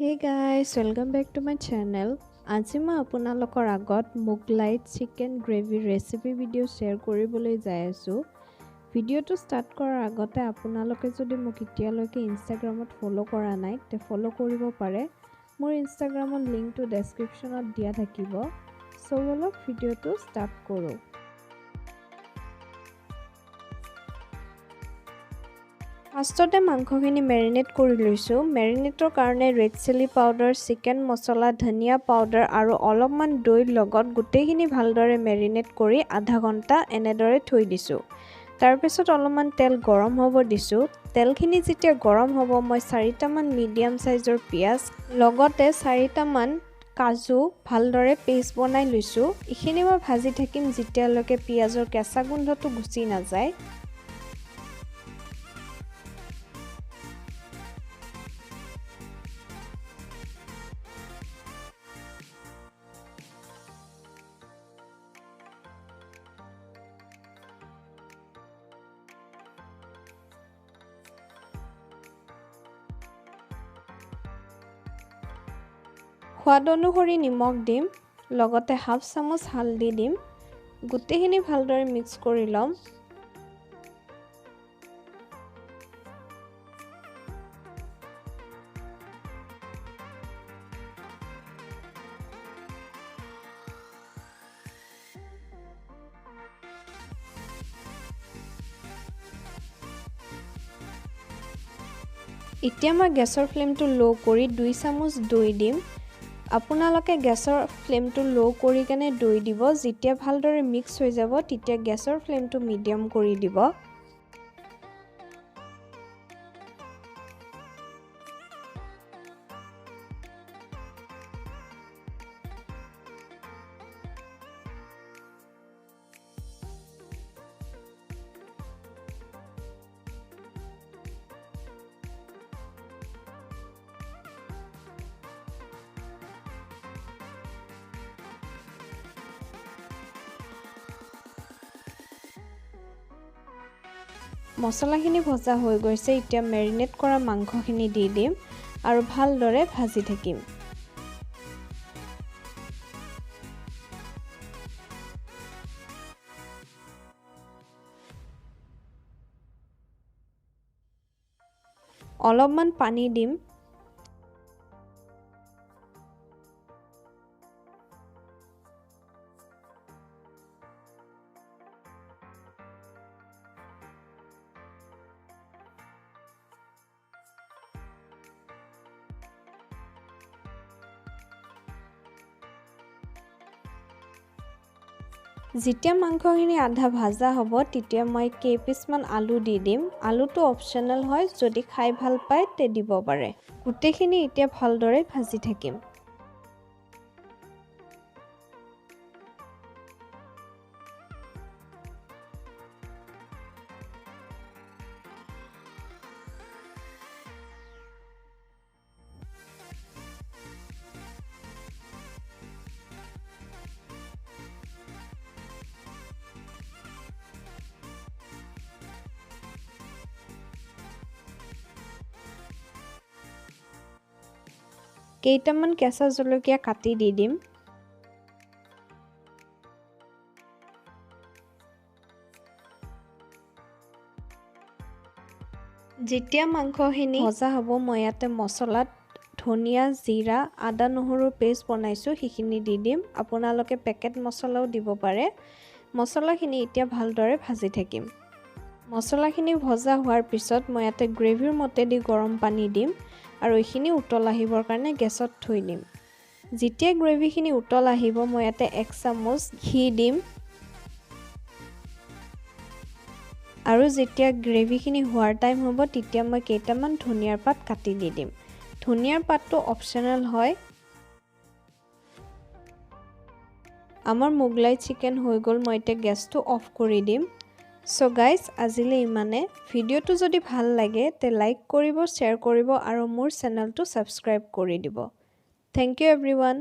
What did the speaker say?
Hey guys, welcome back to my channel. আজি মই আপোনালোকৰ আগত Mughlai chicken gravy recipe video share কৰিবলৈ যাই আছো। ভিডিওটো ষ্টাৰ্ট কৰাৰ আগতে আপোনালোকে যদি মোক এতিয়ালৈকে ইনষ্টাগ্ৰামত ফলো কৰা নাই তে ফলো কৰিব পাৰে। মোৰ ইনষ্টাগ্ৰামৰ লিংকটো ডেসক্ৰিপচনত দিয়া থাকিব। সো বলক ভিডিওটো ষ্টাৰ্ট কৰো। ফাৰ্ষ্টতে মাংসখিনি মেৰিনেট কৰি লৈছো। মেৰিনেটৰ কাৰণে ৰেড চিলি পাউডাৰ, চিকেন মছলা, ধনিয়া পাউডাৰ আৰু অলপমান দৈৰ লগত গোটেইখিনি ভালদৰে মেৰিনেট কৰি আধা ঘণ্টা এনেদৰে থৈ দিছো। তাৰ পিছত অলপমান তেল গৰম হ'ব দিছো। তেলখিনি যেতিয়া গৰম হ'ব মই 4টা মান মিডিয়াম সাইজৰ পিয়াজ লগতে 4টা মান কাজু ভালদৰে পেষ্ট বনাই লৈছো। ইখিনি মই ভাজি থাকিম যেতিয়ালৈকে পিয়াজৰ কেঁচা গোন্ধটো গুচি নাযায়। সোৱাদ অনুসৰি নিমখ দিম, লগতে হাফ চামুচ হালধি দিম। গোটেইখিনি ভালদৰে মিক্স কৰি লম। এতিয়া মই গেছৰ ফ্লেমটো লো কৰি 2 চামুচ দৈ দিম। আপোনালোকে গেছৰ ফ্লেমটো লো কৰি কেনে দৈ দিব। যেতিয়া ভালদৰে মিক্স হৈ যাব তেতিয়া গেছৰ ফ্লেমটো মিডিয়াম কৰি দিব। মছলাখিনি ভজা হৈ গৈছে। এতিয়া মেৰিনেট কৰা মাংসখিনি দি দিম আৰু ভালদৰে ভাজি থাকিম। অলপমান পানী দিম। যেতিয়া মাংসখিনি আধা ভাজা হ'ব তেতিয়া মই কেইপিছমান আলু দি দিম। আলুটো অপচনেল হয়, যদি খাই ভাল পায় তে দিব পাৰে। গোটেইখিনি এতিয়া ভালদৰে ভাজি থাকিম। কেইটামান কেঁচা জলকীয়া কাটি দি দিম। যেতিয়া মাংসখিনি ভজা হ'ব মই ইয়াতে মছলাত ধনিয়া, জিৰা, আদা, নহৰুৰ পেষ্ট বনাইছো সেইখিনি দি দিম। আপোনালোকে পেকেট মছলাও দিব পাৰে। মছলাখিনি এতিয়া ভালদৰে ভাজি থাকিম। মছলাখিনি ভজা হোৱাৰ পিছত মই ইয়াতে গ্ৰেভিৰ মতেদি গৰম পানী দিম আৰু এইখিনি উতল আহিবৰ কাৰণে গেছত থৈ দিম। যেতিয়া গ্ৰেভিখিনি উতল আহিব মই ইয়াতে 1 চামুচ ঘি দিম আৰু যেতিয়া গ্ৰেভিখিনি হোৱাৰ টাইম হ'ব তেতিয়া মই কেইটামান ধনিয়াৰ পাত কাটি দি দিম। ধনিয়াৰ পাতটো অপচনেল হয়। আমাৰ মুগলাই চিকেন হৈ গ'ল। মই এতিয়া গেছটো অফ কৰি দিম। সো গাইজ আজিলে ইমানে। ভিডিওটো যদি ভাল লাগে তে লাইক কৰিব, শ্বেয়াৰ কৰিব আৰু মোৰ চেনেলটো সাবস্ক্ৰাইব কৰি দিব। Thank you এভৰিওয়ান।